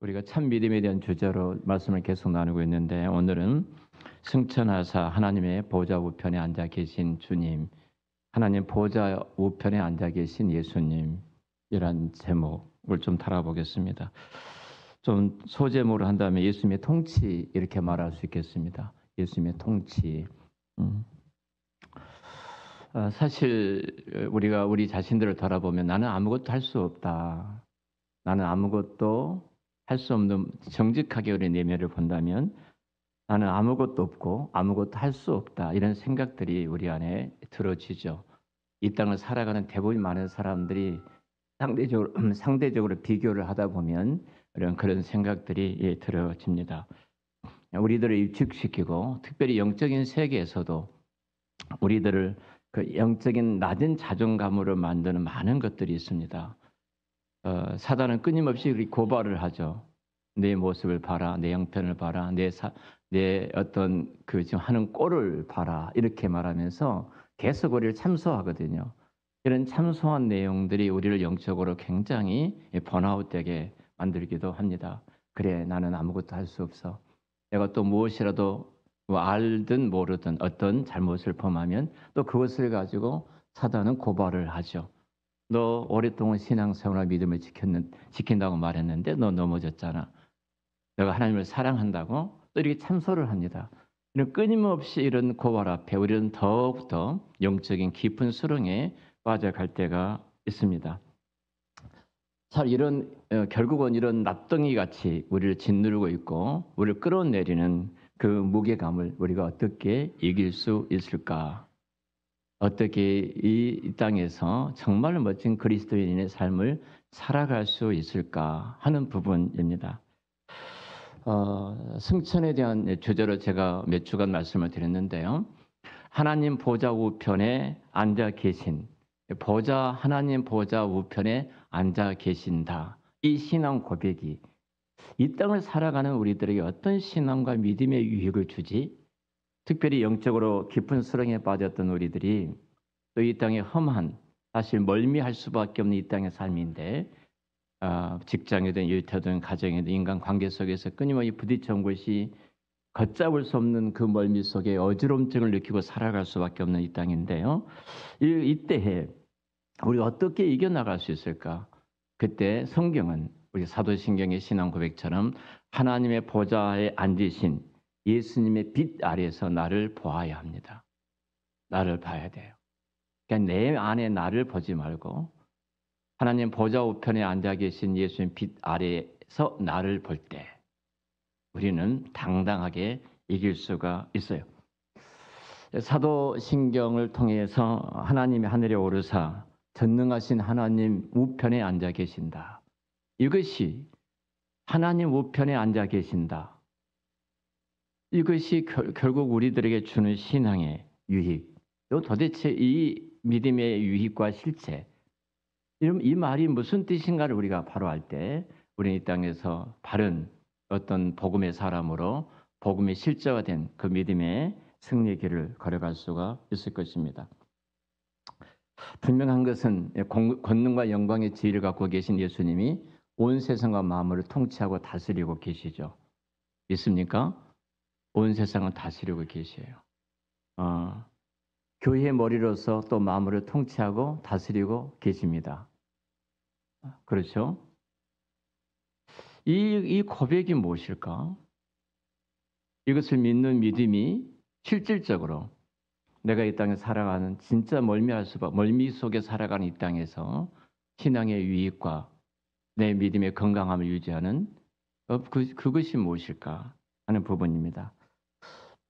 우리가 참 믿음에 대한 주제로 말씀을 계속 나누고 있는데 오늘은 승천하사 하나님의 보좌 우편에 앉아 계신 주님, 하나님 보좌 우편에 앉아 계신 예수님이란 제목을 좀 다뤄보겠습니다. 좀 소제목으로 한다면 예수님의 통치 이렇게 말할 수 있겠습니다. 예수님의 통치. 음. 사실 우리가 우리 자신들을 돌아보면 나는 아무것도 할 수 없다. 나는 아무것도 할 수 없는 정직하게 우리 내면을 본다면 나는 아무것도 없고 아무것도 할 수 없다. 이런 생각들이 우리 안에 들어지죠. 이 땅을 살아가는 대부분 많은 사람들이 상대적으로 비교를 하다 보면 그런 생각들이 들어집니다. 우리들을 위축시키고 특별히 영적인 세계에서도 우리들을 그 영적인 낮은 자존감으로 만드는 많은 것들이 있습니다. 사단은 끊임없이 고발을 하죠. 내 모습을 봐라, 내 형편을 봐라, 내 어떤 그 지금 하는 꼴을 봐라 이렇게 말하면서 계속 우리를 참소하거든요. 이런 참소한 내용들이 우리를 영적으로 굉장히 번아웃되게 만들기도 합니다. 그래, 나는 아무것도 할 수 없어. 내가 또 무엇이라도 뭐 알든 모르든 어떤 잘못을 범하면 또 그것을 가지고 사단은 고발을 하죠. 너 오랫동안 신앙생활과 믿음을 지킨다고 말했는데 너 넘어졌잖아. 내가 하나님을 사랑한다고 또 이렇게 참소를 합니다. 이런 끊임없이 이런 고발 앞에 우리는 더욱더 영적인 깊은 수렁에 빠져갈 때가 있습니다. 참 결국은 이런 납덩이 같이 우리를 짓누르고 있고 우리를 끌어내리는 그 무게감을 우리가 어떻게 이길 수 있을까? 어떻게 이 땅에서 정말 멋진 그리스도인의 삶을 살아갈 수 있을까 하는 부분입니다. 승천에 대한 주제로 제가 몇 주간 말씀을 드렸는데요. 하나님 보좌 우편에 앉아 계신 하나님 보좌 우편에 앉아 계신다. 이 신앙 고백이 이 땅을 살아가는 우리들에게 어떤 신앙과 믿음의 유익을 주지? 특별히 영적으로 깊은 수렁에 빠졌던 우리들이 또 이 땅의 험한 사실 멀미할 수밖에 없는 이 땅의 삶인데 직장이든 일터든 가정이든 인간 관계 속에서 끊임없이 부딪혀온 것이 걷잡을 수 없는 그 멀미 속에 어지럼증을 느끼고 살아갈 수밖에 없는 이 땅인데요. 이때에 우리가 어떻게 이겨나갈 수 있을까? 그때 성경은 우리 사도신경의 신앙 고백처럼 하나님의 보좌에 앉으신 예수님의 빛 아래에서 나를 보아야 합니다. 나를 봐야 돼요. 그러니까 내 안에 나를 보지 말고 하나님 보좌 우편에 앉아 계신 예수님 빛 아래에서 나를 볼 때 우리는 당당하게 이길 수가 있어요. 사도신경을 통해서 하나님이 하늘에 오르사 전능하신 하나님 우편에 앉아 계신다. 이것이 하나님 우편에 앉아 계신다. 이것이 결국 우리들에게 주는 신앙의 유익. 또 도대체 이 믿음의 유익과 실체, 이 말이 무슨 뜻인가를 우리가 바로 알 때 우리는 이 땅에서 바른 어떤 복음의 사람으로 복음의 실제화된 그 믿음의 승리의 길을 걸어갈 수가 있을 것입니다. 분명한 것은 권능과 영광의 지위를 갖고 계신 예수님이 온 세상과 마음을 통치하고 다스리고 계시죠. 믿습니까? 온 세상을 다스리고 계세요. 교회의 머리로서 또 마음을 통치하고 다스리고 계십니다. 그렇죠? 이 고백이 무엇일까? 이것을 믿는 믿음이 실질적으로 내가 이 땅에 살아가는 진짜 멀미 속에 살아가는 이 땅에서 신앙의 유익과 내 믿음의 건강함을 유지하는 그것이 무엇일까 하는 부분입니다.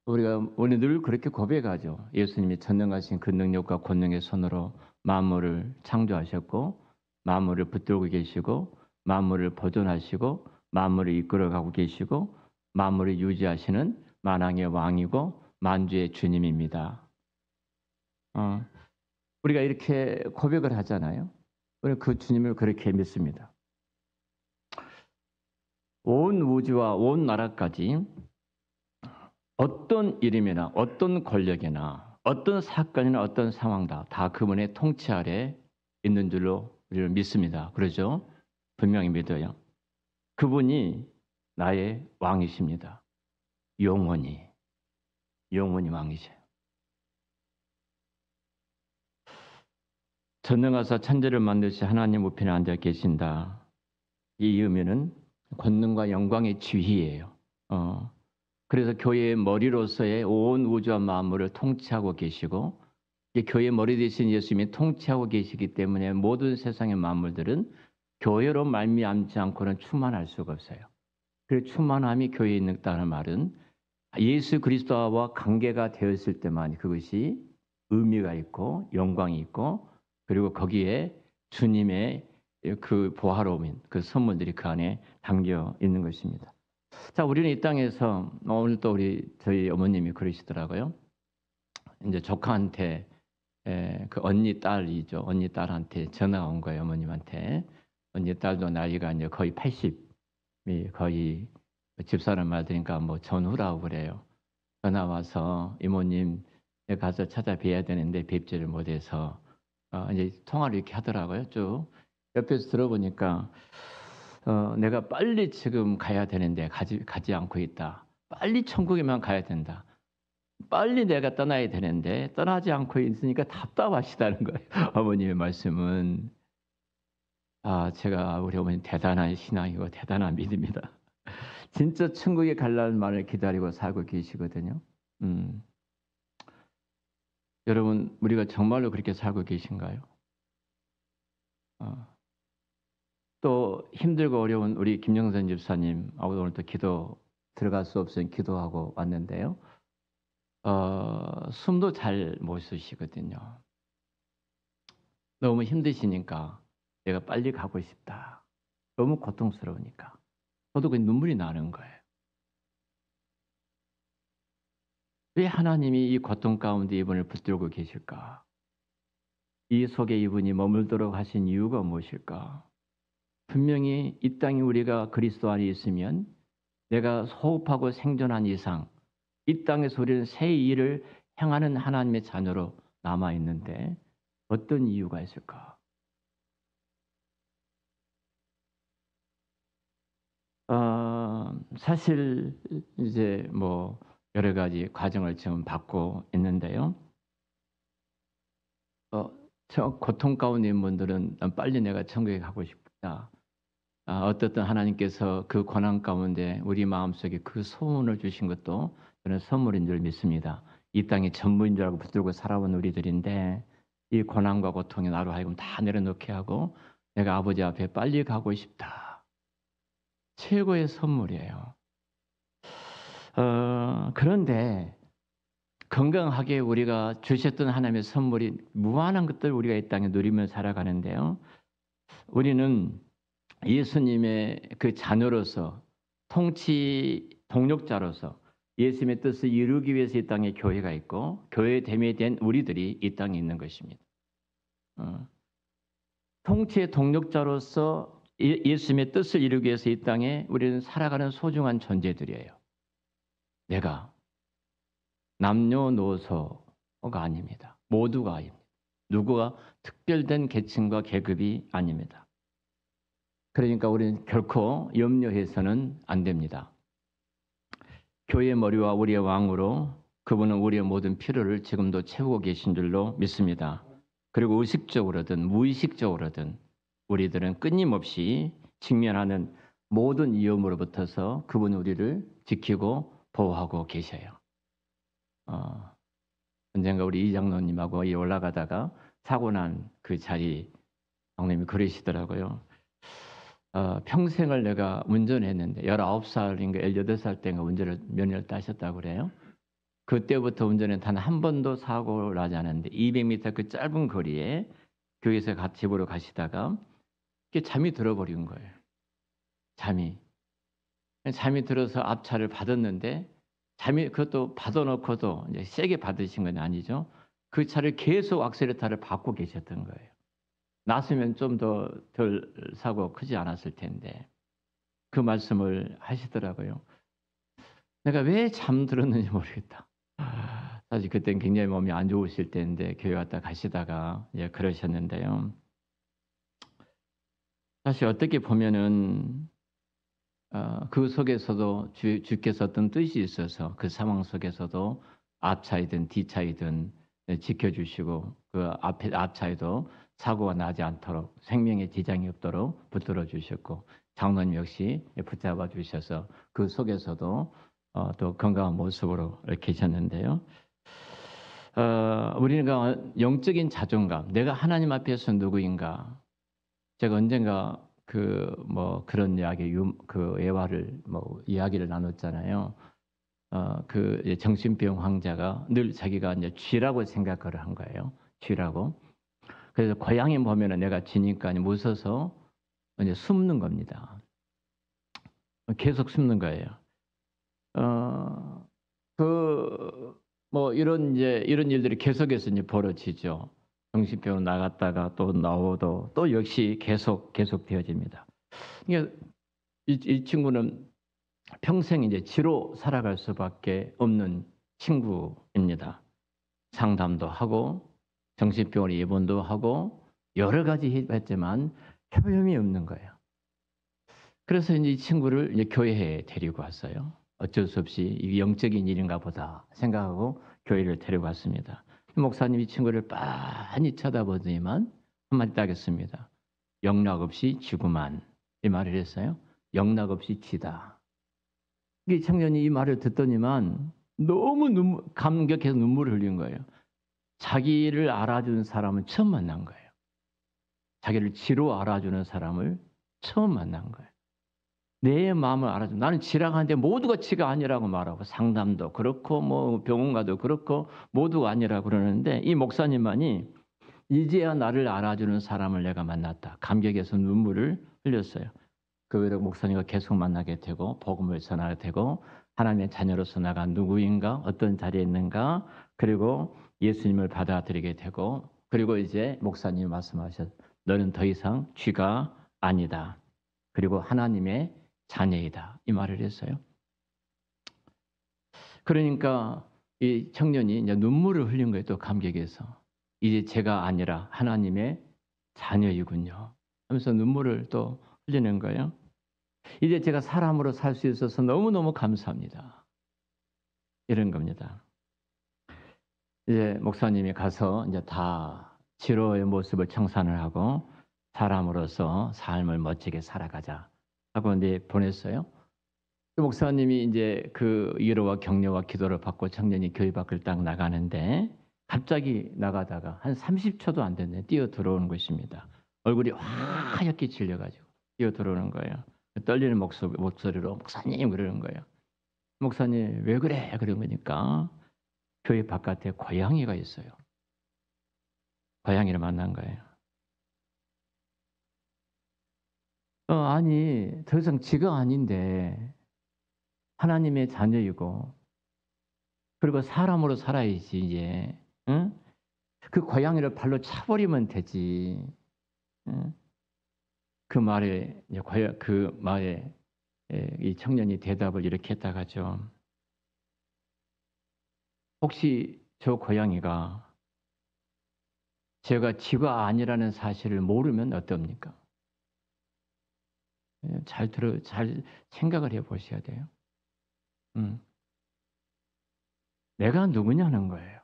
우리가 오늘 늘 그렇게 고백하죠. 예수님이 전능하신 그 능력과 권능의 손으로 만물을 창조하셨고 만물을 붙들고 계시고 만물을 보존하시고 만물을 이끌어가고 계시고 만물을 유지하시는 만왕의 왕이고 만주의 주님입니다. 우리가 이렇게 고백을 하잖아요. 우리는 그 주님을 그렇게 믿습니다. 온 우주와 온 나라까지 어떤 이름이나 어떤 권력이나 어떤 사건이나 어떤 상황다 다 그분의 통치 아래 있는 줄로 우리를 믿습니다. 그러죠? 분명히 믿어요. 그분이 나의 왕이십니다. 영원히 왕이세요. 전능하사 천지를 만드신 하나님 우편에 앉아 계신다. 이 의미는 권능과 영광의 지휘예요. 그래서 교회의 머리로서의 온 우주와 만물을 통치하고 계시고, 교회의 머리 되신 예수님이 통치하고 계시기 때문에 모든 세상의 만물들은 교회로 말미암지 않고는 충만할 수가 없어요. 그 충만함이 교회에 있다는 말은 예수 그리스도와 관계가 되었을 때만 그것이 의미가 있고 영광이 있고, 그리고 거기에 주님의 그 보화로움인 그 선물들이 그 안에 담겨 있는 것입니다. 자, 우리는 이 땅에서 오늘 또 저희 어머님이 그러시더라고요. 이제 조카한테 그 언니 딸이죠. 언니 딸한테 전화가 온 거예요. 어머님한테. 언니 딸도 나이가 이제 거의 80이 거의 집사람 말 들으니까 뭐 전후라고 그래요. 전화 와서 이모님 가서 찾아뵈야 되는데 뵙지를 못해서 이제 통화를 이렇게 하더라고요. 쭉 옆에서 들어보니까 내가 빨리 지금 가야 되는데 가지 않고 있다. 빨리 천국에만 가야 된다. 빨리 내가 떠나야 되는데 떠나지 않고 있으니까 답답하시다는 거예요. 어머님의 말씀은. 제가 우리 어머니 대단한 신앙이고 대단한 믿음이다. 진짜 천국에 가려는 말을 기다리고 살고 계시거든요. 여러분, 우리가 정말로 그렇게 살고 계신가요? 또 힘들고 어려운 우리 김영선 집사님, 오늘 또 기도 들어갈 수 없으니 기도하고 왔는데요. 숨도 잘 못 쉬시거든요. 너무 힘드시니까 내가 빨리 가고 싶다. 너무 고통스러우니까. 저도 그 눈물이 나는 거예요. 왜 하나님이 이 고통 가운데 이분을 붙들고 계실까? 이 속에 이분이 머물도록 하신 이유가 무엇일까? 분명히 이 땅에 우리가 그리스도 안에 있으면 내가 호흡하고 생존한 이상 이 땅에서 우리는 새 일을 행하는 하나님의 자녀로 남아 있는데 어떤 이유가 있을까? 사실 이제 뭐 여러 가지 과정을 지금 받고 있는데요. 저 고통 가운데 있는 분들은 빨리 내가 천국에 가고 싶다. 어떻든 하나님께서 그 고난 가운데 우리 마음속에 그 소원을 주신 것도 저는 선물인 줄 믿습니다. 이 땅의 전부인 줄 알고 붙들고 살아온 우리들인데 이 고난과 고통이 나로 하여금 다 내려놓게 하고 내가 아버지 앞에 빨리 가고 싶다. 최고의 선물이에요. 그런데 건강하게 우리가 주셨던 하나님의 선물이 무한한 것들 우리가 이 땅에 누리며 살아가는데요. 우리는 예수님의 그 자녀로서 통치 동력자로서 예수님의 뜻을 이루기 위해서 이 땅에 교회가 있고 교회됨에 대한 우리들이 이 땅에 있는 것입니다. 통치의 동력자로서 예수님의 뜻을 이루기 위해서 이 땅에 우리는 살아가는 소중한 존재들이에요. 내가 남녀노소가 아닙니다. 모두가 아닙니다. 누구가 특별된 계층과 계급이 아닙니다. 그러니까 우리는 결코 염려해서는 안 됩니다. 교회의 머리와 우리의 왕으로 그분은 우리의 모든 필요를 지금도 채우고 계신 줄로 믿습니다. 그리고 의식적으로든 무의식적으로든 우리들은 끊임없이 직면하는 모든 위험으로부터서 그분이 우리를 지키고 보호하고 계셔요. 언젠가 우리 이장로님하고 올라가다가 사고 난 그 자리 장로님이 그러시더라고요. 평생을 내가 운전했는데 19살인가 18살 때인가 면허를 따셨다고 그래요. 그때부터 운전에 단 한 번도 사고를 나지 않았는데 200m 그 짧은 거리에 교회에서 집으로 가시다가 잠이 들어버린 거예요. 잠이 들어서 앞차를 받았는데 그것도 받아놓고도 이제 세게 받으신 건 아니죠. 그 차를 계속 악셀레터를 밟고 계셨던 거예요. 났으면 좀 더 덜 사고 크지 않았을 텐데 그 말씀을 하시더라고요. 내가 왜 잠들었는지 모르겠다. 사실 그때는 굉장히 몸이 안 좋으실 때인데 교회 왔다 가시다가 그러셨는데요. 사실 어떻게 보면은 그 속에서도 주께서 어떤 뜻이 있어서 그 상황 속에서도 앞차이든 뒤차이든 지켜주시고 그 앞차에도 사고가 나지 않도록 생명에 지장이 없도록 붙들어 주셨고 장로님 역시 붙잡아 주셔서 그 속에서도 또 건강한 모습으로 이렇게 계셨는데요. 우리가 영적인 자존감, 내가 하나님 앞에서 누구인가. 제가 언젠가 그런 이야기, 그 예화를 이야기를 나눴잖아요. 그 정신병 환자가 늘 자기가 이제 쥐라고 생각을 한 거예요. 쥐라고. 그래서 고양이 보면은 내가 쥐니까 무서워서 이제 숨는 겁니다. 계속 숨는 거예요. 이런 일들이 계속해서 이제 벌어지죠. 정신병원 나갔다가 또 나오도 또 역시 계속 되어집니다. 그러니까 이 친구는 평생 이제 쥐로 살아갈 수밖에 없는 친구입니다. 상담도 하고 정신병원에 입원도 하고 여러 가지 했지만 효험이 없는 거예요. 그래서 이제 이 친구를 이제 교회에 데리고 왔어요. 어쩔 수 없이 이게 영적인 일인가 보다 생각하고 교회를 데리고 왔습니다. 목사님이 이 친구를 빤히 쳐다보더니만 한마디 딱 했습니다. 영락 없이 쥐구만. 이 말을 했어요. 영락 없이 쥐다. 이 청년이 이 말을 듣더니만 너무 감격해서 눈물을 흘린 거예요. 자기를 알아주는 사람은 처음 만난 거예요. 자기를 쥐로 알아주는 사람을 처음 만난 거예요. 내 마음을 알아줘. 나는 쥐라고 하는데 모두가 쥐가 아니라고 말하고 상담도 그렇고 병원 가도 그렇고 모두가 아니라고 그러는데 이 목사님만이 이제야 나를 알아주는 사람을 내가 만났다. 감격에서 눈물을 흘렸어요. 그 외로 목사님과 계속 만나게 되고 복음을 전하게 되고 하나님의 자녀로서 나가 누구인가 어떤 자리에 있는가 그리고 예수님을 받아들이게 되고 그리고 이제 목사님이 말씀하셨 너는 더 이상 쥐가 아니다. 그리고 하나님의 자녀이다. 이 말을 했어요. 그러니까 이 청년이 이제 눈물을 흘린 거예요. 또 감격에서. 이제 제가 아니라 하나님의 자녀이군요. 하면서 눈물을 또 흘리는 거예요. 이제 제가 사람으로 살 수 있어서 너무너무 감사합니다. 이런 겁니다. 이제 목사님이 가서 이제 다 지로의 모습을 청산을 하고 사람으로서 삶을 멋지게 살아가자 하고 이제 보냈어요. 그 목사님이 이제 그 위로와 격려와 기도를 받고 청년이 교회 밖을 딱 나가는데 갑자기 나가다가 한 30초도 안 됐네. 뛰어 들어오는 것입니다. 얼굴이 하얗게 질려가지고 뛰어 들어오는 거예요. 떨리는 목소리로 목사님 그러는 거예요. 목사님 왜 그래? 그런 거니까 교회 바깥에 고양이가 있어요. 고양이를 만난 거예요. 아니 더 이상 지가 아닌데 하나님의 자녀이고 그리고 사람으로 살아야지 이제. 응? 그 고양이를 발로 차버리면 되지. 응? 그 말에 이 청년이 대답을 이렇게 했다고 하죠. 혹시 저 고양이가 제가 쥐가 아니라는 사실을 모르면 어떻습니까? 잘 생각을 해 보셔야 돼요. 내가 누구냐는 거예요.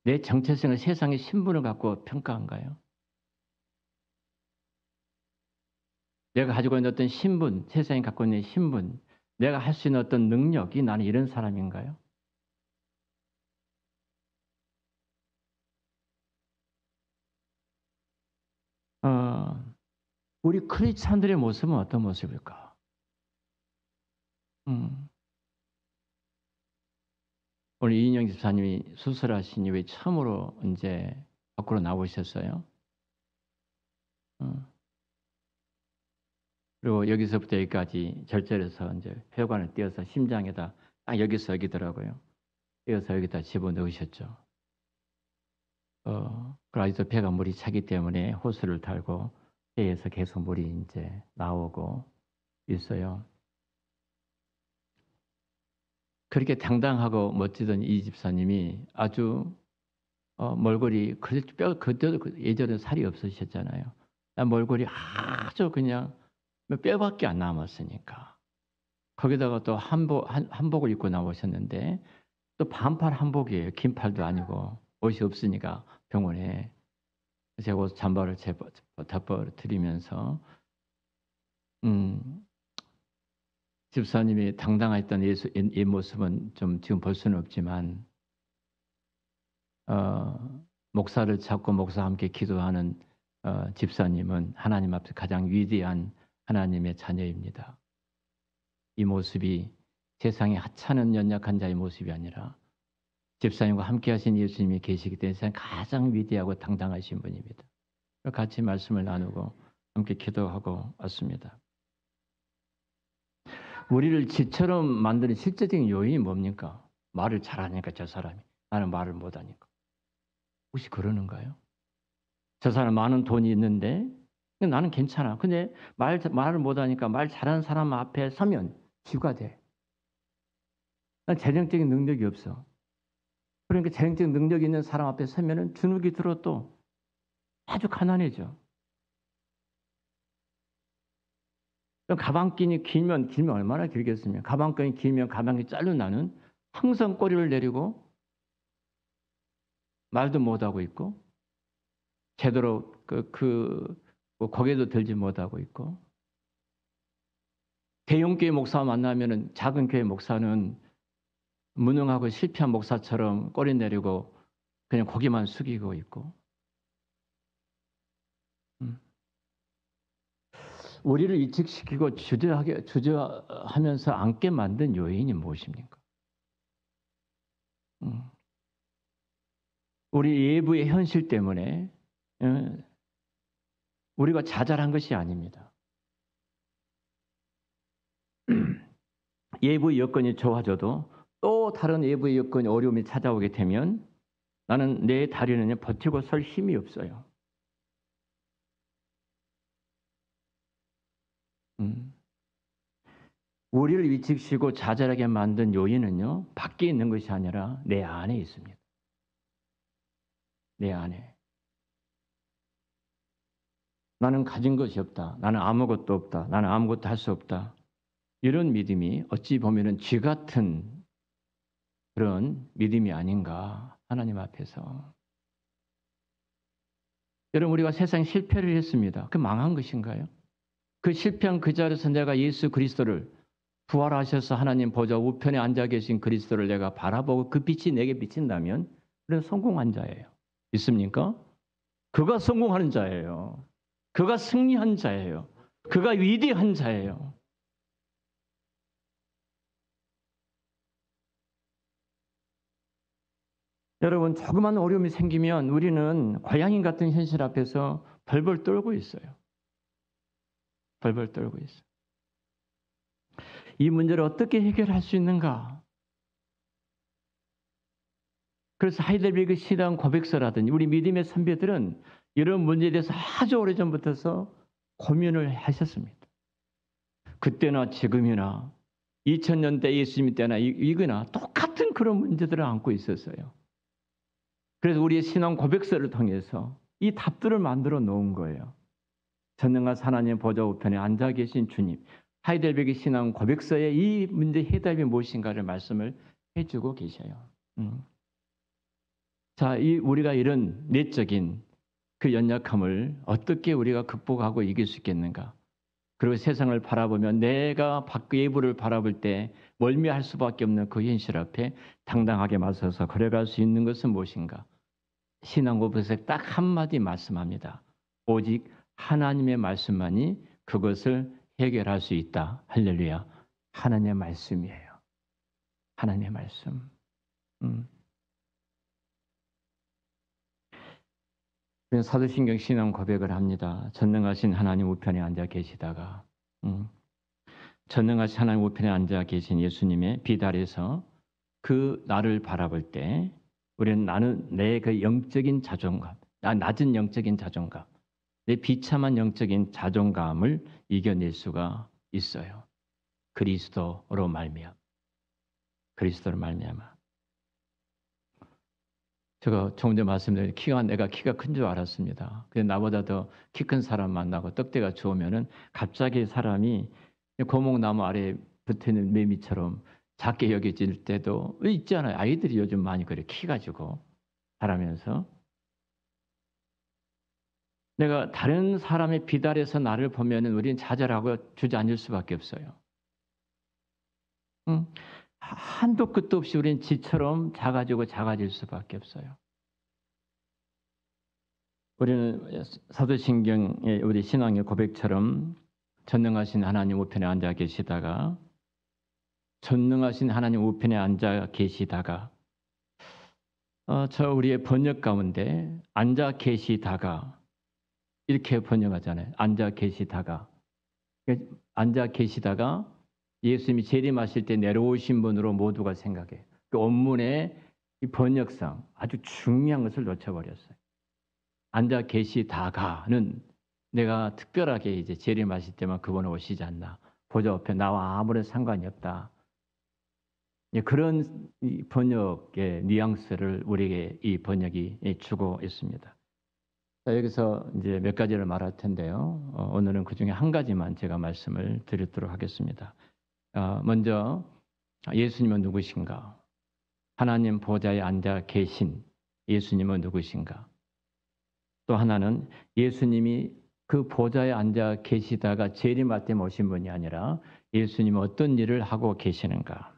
내 정체성을 세상의 신분을 갖고 평가한가요? 내가 가지고 있는 어떤 신분, 세상이 갖고 있는 신분, 내가 할 수 있는 어떤 능력이 나는 이런 사람인가요? 우리 크리스찬들의 모습은 어떤 모습일까? 오늘 이인영 집사님이 수술하신 이후에 처음으로 이제 밖으로 나오셨어요. 그리고 여기서부터 여기까지 절절해서 이제 혈관을 띄어서 심장에다 딱 여기서 여기더라고요. 띄어서 여기다 집어 넣으셨죠. 그 아직도 배가 물이 차기 때문에 호스를 달고 배에서 계속 물이 이제 나오고 있어요. 그렇게 당당하고 멋지던 이 집사님이 아주 몰골이 그때도 예전에 살이 없으셨잖아요. 몰골이 아주 그냥 뼈밖에 안 남았으니까. 거기다가 또 한복을 입고 나오셨는데 또 반팔 한복이에요. 긴 팔도 아니고 옷이 없으니까 병원에. 제 옷 잠바를 덮어드리면서 집사님이 당당했던 이 모습은 좀 지금 볼 수는 없지만 목사를 찾고 목사와 함께 기도하는 집사님은 하나님 앞에 가장 위대한 하나님의 자녀입니다. 이 모습이 세상에 하찮은 연약한 자의 모습이 아니라 집사님과 함께 하신 예수님이 계시기 때문에 세상 가장 위대하고 당당하신 분입니다. 같이 말씀을 나누고 함께 기도하고 왔습니다. 우리를 지처럼 만드는 실제적인 요인이 뭡니까? 말을 잘하니까 저 사람이. 나는 말을 못하니까. 혹시 그러는가요? 저 사람 많은 돈이 있는데 나는 괜찮아. 근데 말을 못하니까 말 잘하는 사람 앞에 서면 쥐가 돼. 난 재정적인 능력이 없어. 그러니까 재정적인 능력이 있는 사람 앞에 서면은 주눅이 들어도 아주 가난해져. 가방끈이 길면 얼마나 길겠으면. 가방끈이 길면 가방이 잘려나는 항상 꼬리를 내리고 말도 못하고 있고 제대로 고개도 들지 못하고 있고 대형 교회 목사와 만나면은 작은 교회 목사는 무능하고 실패한 목사처럼 꼬리 내리고 그냥 고개만 숙이고 있고 우리를 이직시키고 주저하면서 앉게 만든 요인이 무엇입니까? 우리 예부의 현실 때문에 우리가 자잘한 것이 아닙니다. 예부의 여건이 좋아져도 또 다른 예부의 여건이 어려움이 찾아오게 되면 나는 내 다리는 버티고 설 힘이 없어요. 우리를 위축시키고 자잘하게 만든 요인은요, 밖에 있는 것이 아니라 내 안에 있습니다. 내 안에. 나는 가진 것이 없다. 나는 아무것도 없다. 나는 아무것도 할 수 없다. 이런 믿음이 어찌 보면은 쥐 같은 그런 믿음이 아닌가, 하나님 앞에서. 여러분, 우리가 세상 실패를 했습니다. 그 망한 것인가요? 그 실패한 그 자리에서 내가 예수 그리스도를 부활하셔서 하나님 보좌 우편에 앉아 계신 그리스도를 내가 바라보고 그 빛이 내게 비친다면 그는 성공한 자예요. 있습니까? 그가 성공하는 자예요. 그가 승리한 자예요. 그가 위대한 자예요. 여러분, 조그만 어려움이 생기면 우리는 고양이 같은 현실 앞에서 벌벌 떨고 있어요. 벌벌 떨고 있어요. 이 문제를 어떻게 해결할 수 있는가? 그래서 하이델베르그 신앙 고백서라든지 우리 믿음의 선배들은 이런 문제에 대해서 아주 오래전부터 고민을 하셨습니다. 그때나 지금이나 2000년대 예수님 때나 이거나 똑같은 그런 문제들을 안고 있었어요. 그래서 우리의 신앙 고백서를 통해서 이 답들을 만들어 놓은 거예요. 전능한 하나님 보좌 우편에 앉아 계신 주님, 하이델베르그 신앙 고백서에 이 문제 해답이 무엇인가를 말씀을 해주고 계셔요. 자, 우리가 이런 내적인 그 연약함을 어떻게 우리가 극복하고 이길 수 있겠는가? 그리고 세상을 바라보면 내가 밖의 예부를 바라볼 때 멀미할 수밖에 없는 그 현실 앞에 당당하게 맞서서 걸어갈 수 있는 것은 무엇인가? 신앙 고백에서 딱 한마디 말씀합니다. 오직 하나님의 말씀만이 그것을 해결할 수 있다. 할렐루야. 하나님의 말씀이에요. 하나님의 말씀. 사도신경 신앙 고백을 합니다. 전능하신 하나님 우편에 앉아 계시다가 전능하신 하나님 우편에 앉아 계신 예수님의 빛 아래서 그 나를 바라볼 때 우리는 나는 내 그 영적인 자존감, 낮은 영적인 자존감, 내 비참한 영적인 자존감을 이겨낼 수가 있어요. 그리스도로 말미암아. 그리스도로 말미암아. 제가 조금 전에 말씀드린 내가 키가 큰 줄 알았습니다. 근데 나보다 더 키 큰 사람 만나고 떡대가 좋으면은 갑자기 사람이 고목나무 아래에 붙어있는 매미처럼 작게 여겨질 때도 있잖아요. 아이들이 요즘 많이 그래. 키 가지고 자라면서. 내가 다른 사람의 빛 아래서 나를 보면은 우리는 좌절하고 주저앉을 수밖에 없어요. 응? 한도 끝도 없이 우리는 지처럼 작아지고 작아질 수밖에 없어요. 우리는 사도신경의 우리 신앙의 고백처럼 전능하신 하나님 우편에 앉아 계시다가 전능하신 하나님 우편에 앉아 계시다가 저 우리의 번역 가운데 앉아 계시다가 이렇게 번역하잖아요. 앉아 계시다가. 앉아 계시다가 예수님이 재림하실 때 내려오신 분으로 모두가 생각해요. 그 원문의 이 번역상 아주 중요한 것을 놓쳐버렸어요. 앉아 계시다가는 내가 특별하게 이제 재림하실 때만 그분은 오시지 않나. 보좌 앞에 나와 아무런 상관이 없다. 그런 이 번역의 뉘앙스를 우리에게 이 번역이 주고 있습니다. 자, 여기서 이제 몇 가지를 말할 텐데요. 오늘은 그 중에 한 가지만 제가 말씀을 드리도록 하겠습니다. 먼저 예수님은 누구신가? 하나님 보좌에 앉아 계신 예수님은 누구신가? 또 하나는 예수님이 그 보좌에 앉아 계시다가 재림할 때 모신 분이 아니라 예수님은 어떤 일을 하고 계시는가?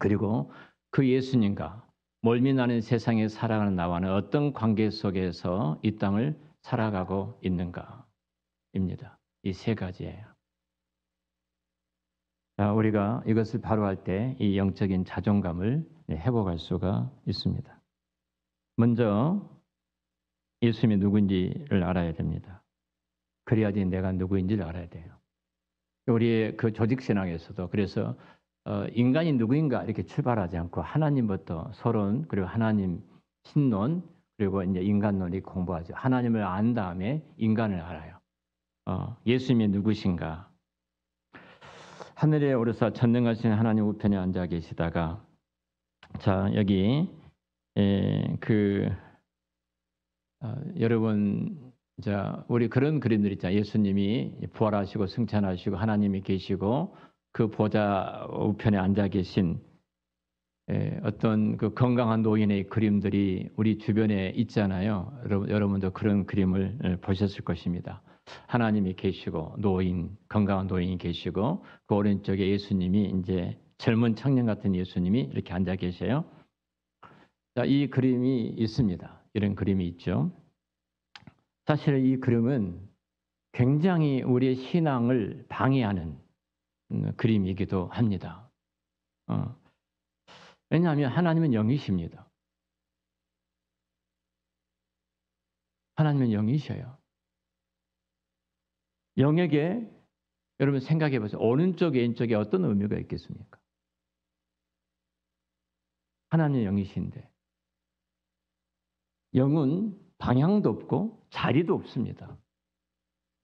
그리고 그 예수님과 멀미나는 세상에 살아가는 나와는 어떤 관계 속에서 이 땅을 살아가고 있는가입니다. 이 세 가지예요. 우리가 이것을 바로 할 때 이 영적인 자존감을 회복할 수가 있습니다. 먼저 예수님이 누구인지를 알아야 됩니다. 그래야지 내가 누구인지를 알아야 돼요. 우리의 그 조직신앙에서도 그래서 인간이 누구인가 이렇게 출발하지 않고 하나님부터 서론 그리고 하나님 신론 그리고 이제 인간론이 공부하죠. 하나님을 안 다음에 인간을 알아요. 예수님이 누구신가? 하늘에 오르사 전능하신 하나님 우편에 앉아 계시다가 자 여기 여러분 자 우리 그런 그림들 있잖아요. 예수님이 부활하시고 승천하시고 하나님이 계시고 그 보좌 우편에 앉아 계신 어떤 그 건강한 노인의 그림들이 우리 주변에 있잖아요. 여러분도 그런 그림을 보셨을 것입니다. 하나님이 계시고 건강한 노인이 계시고 그 오른쪽에 예수님이 이제 젊은 청년 같은 예수님이 이렇게 앉아 계세요. 자, 이 그림이 있습니다. 이런 그림이 있죠. 사실 이 그림은 굉장히 우리의 신앙을 방해하는 그림이기도 합니다. 왜냐하면 하나님은 영이십니다. 하나님은 영이셔요. 영에게 여러분 생각해 보세요. 오른쪽 왼쪽에 어떤 의미가 있겠습니까? 하나님은 영이신데 영은 방향도 없고 자리도 없습니다.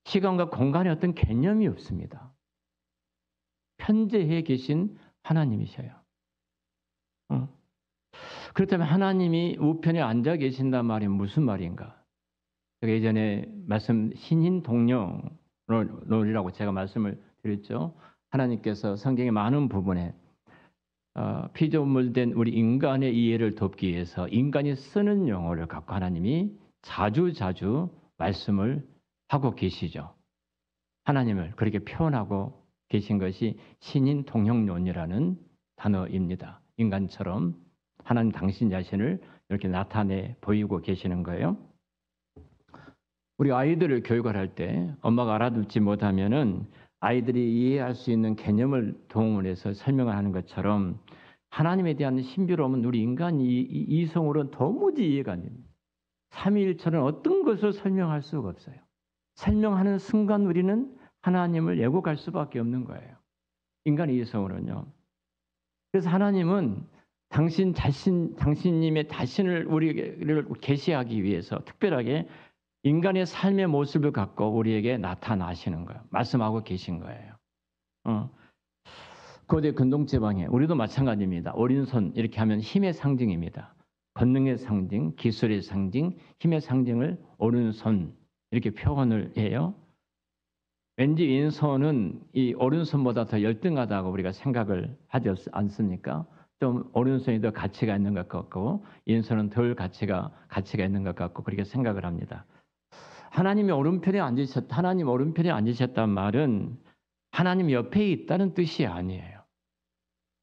시간과 공간의 어떤 개념이 없습니다. 편재해 계신 하나님이셔요. 그렇다면 하나님이 우편에 앉아 계신단 말이 무슨 말인가? 제가 예전에 신인 동령론이라고 제가 말씀을 드렸죠. 하나님께서 성경의 많은 부분에 피조물된 우리 인간의 이해를 돕기 위해서 인간이 쓰는 용어를 갖고 하나님이 자주 말씀을 하고 계시죠. 하나님을 그렇게 표현하고 계신 것이 신인 동형론이라는 단어입니다. 인간처럼 하나님 당신 자신을 이렇게 나타내 보이고 계시는 거예요. 우리 아이들을 교육을 할 때 엄마가 알아듣지 못하면은 아이들이 이해할 수 있는 개념을 동원해서 설명을 하는 것처럼 하나님에 대한 신비로움은 우리 인간 이성으로는 도무지 이해가 안 됩니다. 삼위일체는 어떤 것을 설명할 수가 없어요. 설명하는 순간 우리는 하나님을 왜곡할 수밖에 없는 거예요. 인간 이성으로는요. 그래서 하나님은 당신님의 자신을 우리를 계시하기 위해서 특별하게 인간의 삶의 모습을 갖고 우리에게 나타나시는 거예요. 말씀하고 계신 거예요. 고대 근동제방에 우리도 마찬가지입니다. 오른손 이렇게 하면 힘의 상징입니다. 권능의 상징, 기술의 상징, 힘의 상징을 오른손 이렇게 표현을 해요. 왠지 왼손은 이 오른손보다 더 열등하다고 우리가 생각을 하지 않습니까? 좀 오른손이 더 가치가 있는 것 같고 왼손은 덜 가치가 있는 것 같고 그렇게 생각을 합니다. 하나님 오른편에 앉으셨단 말은 하나님 옆에 있다는 뜻이 아니에요.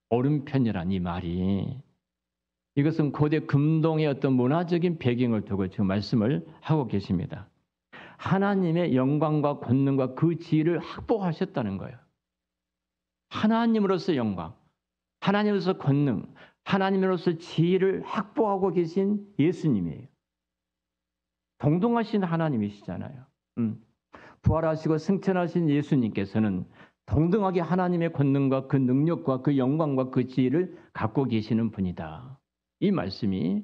오른편이란 이 말이 이것은 고대 금동의 어떤 문화적인 배경을 두고 지금 말씀을 하고 계십니다. 하나님의 영광과 권능과 그 지위를 확보하셨다는 거예요. 하나님으로서 영광, 하나님으로서 권능, 하나님으로서 지위를 확보하고 계신 예수님이에요. 동등하신 하나님이시잖아요. 부활하시고 승천하신 예수님께서는 동등하게 하나님의 권능과 그 능력과 그 영광과 그 지위를 갖고 계시는 분이다. 이 말씀이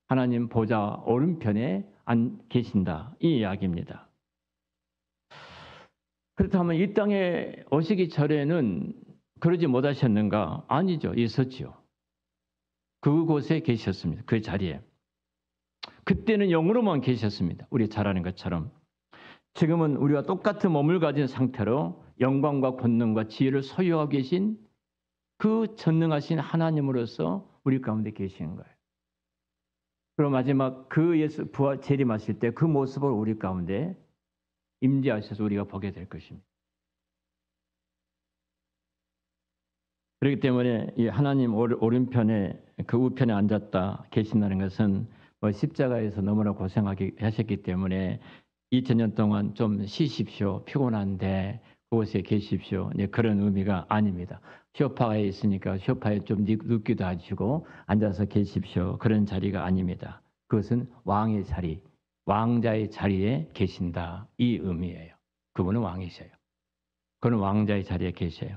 하나님 보좌 오른편에 안 계신다. 이 이야기입니다. 그렇다면 이 땅에 오시기 전에는 그러지 못하셨는가? 아니죠. 있었지요. 그곳에 계셨습니다. 그 자리에. 그때는 영으로만 계셨습니다. 우리 잘 아는 것처럼. 지금은 우리와 똑같은 몸을 가진 상태로 영광과 권능과 지혜를 소유하고 계신 그 전능하신 하나님으로서 우리 가운데 계시는 거예요. 그리고 마지막 그 예수 부활 재림하실 때 그 모습을 우리 가운데 임재하셔서 우리가 보게 될 것입니다. 그렇기 때문에 이 하나님 오른편에 그 우편에 앉았다 계신다는 것은 십자가에서 너무나 고생하셨기 때문에 2000년 동안 좀 쉬십시오. 피곤한데 그곳에 계십시오. 그런 의미가 아닙니다. 쇼파에 있으니까 쇼파에 좀 눕기도 하시고 앉아서 계십시오. 그런 자리가 아닙니다. 그것은 왕의 자리, 왕자의 자리에 계신다. 이 의미예요. 그분은 왕이셔요. 그는 왕자의 자리에 계셔요.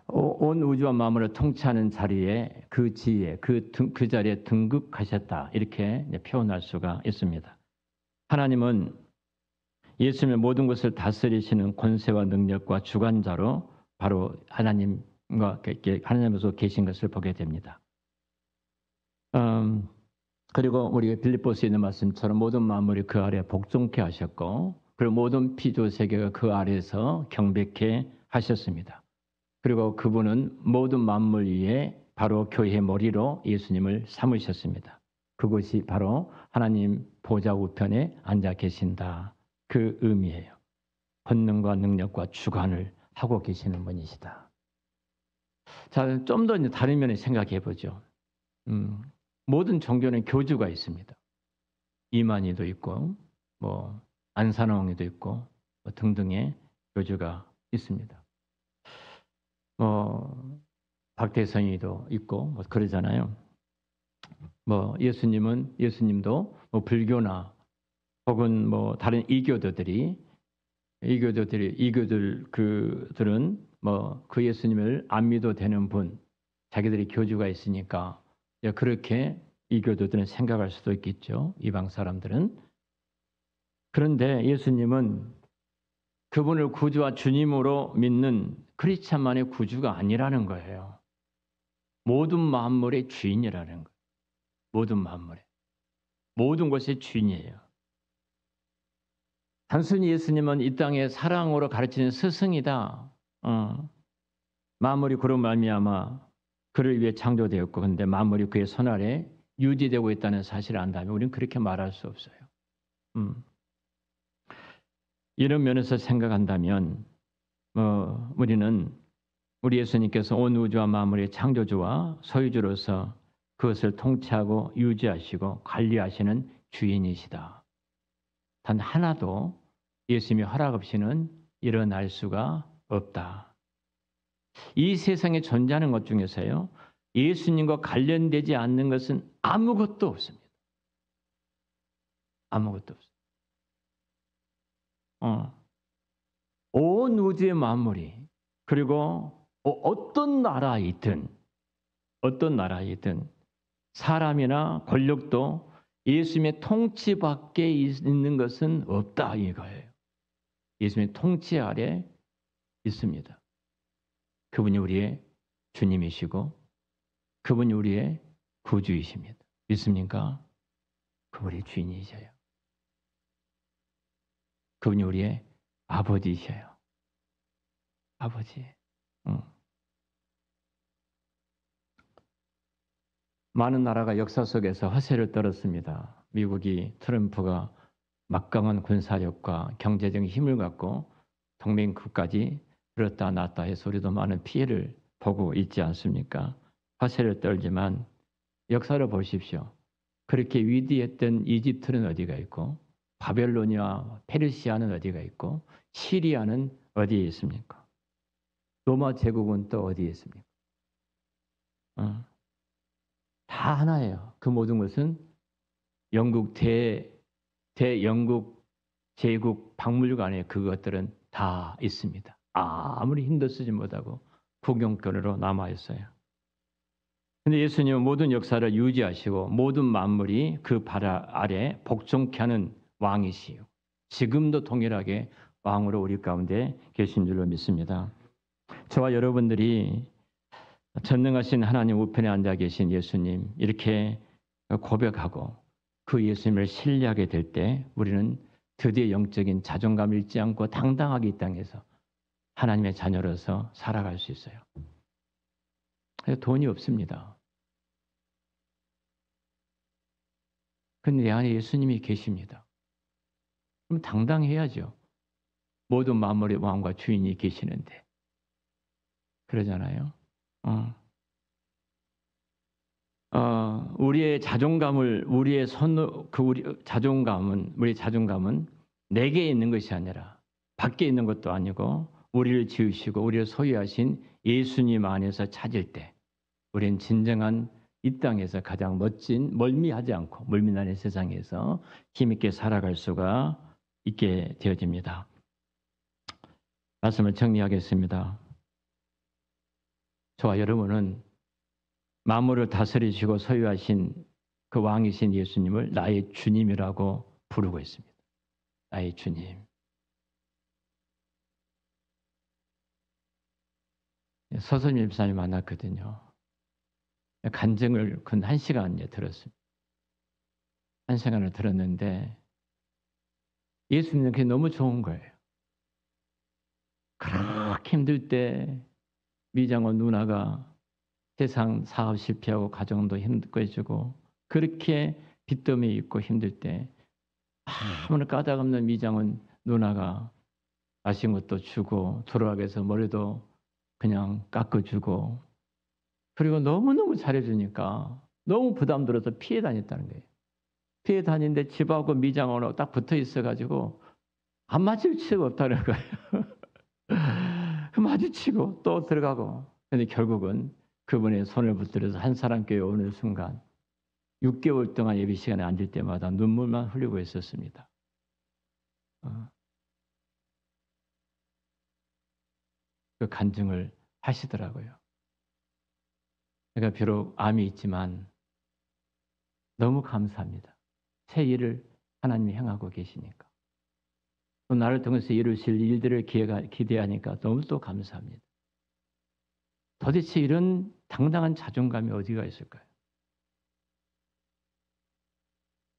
온 우주와 만물을 통치하는 자리에 그 지위에 그 자리에 등극하셨다. 이렇게 표현할 수가 있습니다. 하나님은 예수님의 모든 것을 다스리시는 권세와 능력과 주관자로 바로 하나님으로서 계신 것을 보게 됩니다. 그리고 우리가 빌립보서에 있는 말씀처럼 모든 만물이 그 아래 복종케 하셨고 그리고 모든 피조 세계가 그 아래에서 경배케 하셨습니다. 그리고 그분은 모든 만물 위에 바로 교회의 머리로 예수님을 삼으셨습니다. 그것이 바로 하나님 보좌 우편에 앉아 계신다. 그 의미예요. 권능과 능력과 주관을 하고 계시는 분이시다. 자, 좀 더 다른 면에 생각해 보죠. 모든 종교는 교주가 있습니다. 이만희도 있고, 안산홍이도 있고, 등등의 교주가 있습니다. 박대성이도 있고, 그러잖아요. 예수님도 불교나 혹은 다른 그들은 그 예수님을 안 믿어도 되는 분, 자기들이 교주가 있으니까 그렇게 이교도들은 생각할 수도 있겠죠. 이방 사람들은. 그런데 예수님은 그분을 구주와 주님으로 믿는 크리스찬만의 구주가 아니라는 거예요. 모든 만물의 주인이라는 거예요. 모든 만물의. 모든 것의 주인이에요. 단순히 예수님은 이 땅에 사랑으로 가르치는 스승이다. 만물이 그로 말미암아 그를 위해 창조되었고 그런데 만물이 그의 손 아래 유지되고 있다는 사실을 안다면 우리는 그렇게 말할 수 없어요. 이런 면에서 생각한다면 우리 예수님께서 온 우주와 만물의 창조주와 소유주로서 그것을 통치하고 유지하시고 관리하시는 주인이시다. 단 하나도 예수님의 허락 없이는 일어날 수가 없다. 이 세상에 존재하는 것 중에서요. 예수님과 관련되지 않는 것은 아무것도 없습니다. 아무것도 없습니다. 온 우주의 만물이 그리고 어떤 나라이든 사람이나 권력도 예수님의 통치 밖에 있는 것은 없다 이거예요. 예수님의 통치 아래 있습니다. 그분이 우리의 주님이시고 그분이 우리의 구주이십니다. 믿습니까? 그분이 주인이셔요. 그분이 우리의 아버지이셔요. 아버지. 많은 나라가 역사 속에서 화세를 떨었습니다. 미국이 트럼프가 막강한 군사력과 경제적인 힘을 갖고 동맹국까지 들었다 놨다 해서 우리도 많은 피해를 보고 있지 않습니까? 화세를 떨지만 역사를 보십시오. 그렇게 위대했던 이집트는 어디가 있고 바벨로니아, 페르시아는 어디가 있고 시리아는 어디에 있습니까? 로마 제국은 또 어디에 있습니까? 다 하나예요. 그 모든 것은 영국 대영국 제국 박물관 안에 그것들은 다 있습니다. 아무리 힘도 쓰지 못하고 구경거리로 남아 있어요. 근데 예수님은 모든 역사를 유지하시고 모든 만물이 그 발 아래 복종케 하는 왕이시요. 지금도 동일하게 왕으로 우리 가운데 계신 줄로 믿습니다. 저와 여러분들이 전능하신 하나님 우편에 앉아 계신 예수님 이렇게 고백하고 그 예수님을 신뢰하게 될 때 우리는 드디어 영적인 자존감을 잃지 않고 당당하게 이 땅에서 하나님의 자녀로서 살아갈 수 있어요. 돈이 없습니다. 근데 내 안에 예수님이 계십니다. 그럼 당당해야죠. 모든 만물의 왕과 주인이 계시는데. 그러잖아요. 우리의 자존감을 우리의 자존감은 내게 있는 것이 아니라 밖에 있는 것도 아니고 우리를 지으시고 우리를 소유하신 예수님 안에서 찾을 때 우리는 진정한 이 땅에서 가장 멋진 멀미하지 않고 멀미나는 세상에서 힘있게 살아갈 수가 있게 되어집니다. 말씀을 정리하겠습니다. 저와 여러분은 만물을 다스리시고 소유하신 그 왕이신 예수님을 나의 주님이라고 부르고 있습니다. 나의 주님. 서선임 집사님 만났거든요. 간증을 근 1시간 들었습니다. 1시간을 들었는데 예수님은 그게 너무 좋은 거예요. 그렇게 힘들 때 미장원 누나가 세상 사업 실패하고 가정도 힘들어지고 그렇게 빚더미 있고 힘들 때 아무런 까닭없는 미장원 누나가 마신 것도 주고 돌아가게 해서 머리도 그냥 깎아주고 그리고 너무너무 잘해주니까 너무 부담 들어서 피해 다녔다는 거예요. 피해 다니는데 집하고 미장원하고 딱 붙어 있어가지고 안 맞을 수가 없다는 거예요. 마주치고 또 들어가고 근데 결국은 그분의 손을 붙들어서 한 사람 교회 오는 순간 6개월 동안 예배 시간에 앉을 때마다 눈물만 흘리고 있었습니다. 그 간증을 하시더라고요. 그러니까 비록 암이 있지만 너무 감사합니다. 새 일을 하나님이 행하고 계시니까. 또 나를 통해서 이루실 일들을 기대하니까 너무 또 감사합니다. 도대체 이런 당당한 자존감이 어디가 있을까요?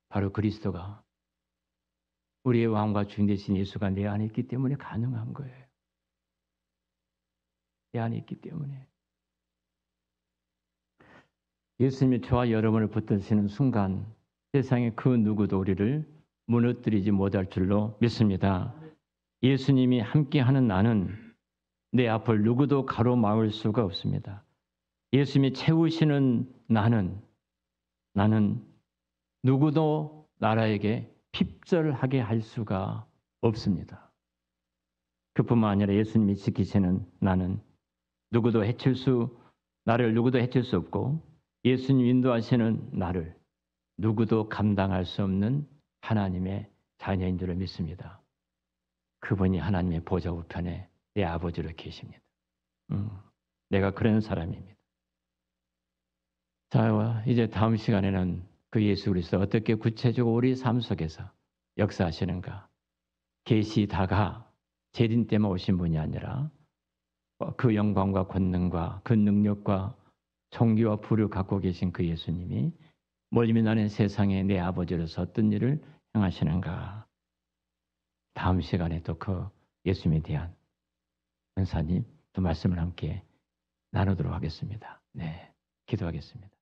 바로 그리스도가 우리의 왕과 주인 되신 예수가 내 안에 있기 때문에 가능한 거예요. 내 안에 있기 때문에. 예수님이 저와 여러분을 붙드시는 순간 세상의 그 누구도 우리를 무너뜨리지 못할 줄로 믿습니다. 예수님이 함께하는 나는 내 앞을 누구도 가로막을 수가 없습니다. 예수님이 채우시는 나는 누구도 나라에게 핍절하게 할 수가 없습니다. 그뿐만 아니라 예수님이 지키시는 나는 나를 누구도 해칠 수 없고 예수님 인도하시는 나를 누구도 감당할 수 없는 하나님의 자녀인 줄을 믿습니다. 그분이 하나님의 보좌 우편에 내 아버지로 계십니다. 내가 그런 사람입니다. 자, 이제 다음 시간에는 그 예수 그리스도 어떻게 구체적으로 우리 삶 속에서 역사하시는가. 계시다가 재림 때만 오신 분이 아니라 그 영광과 권능과 그 능력과 총기와 불을 갖고 계신 그 예수님이 멀리 나는 세상에 내 아버지로서 어떤 일을 행하시는가. 다음 시간에 또 그 예수님에 대한 은사님 또 말씀을 함께 나누도록 하겠습니다. 네, 기도하겠습니다.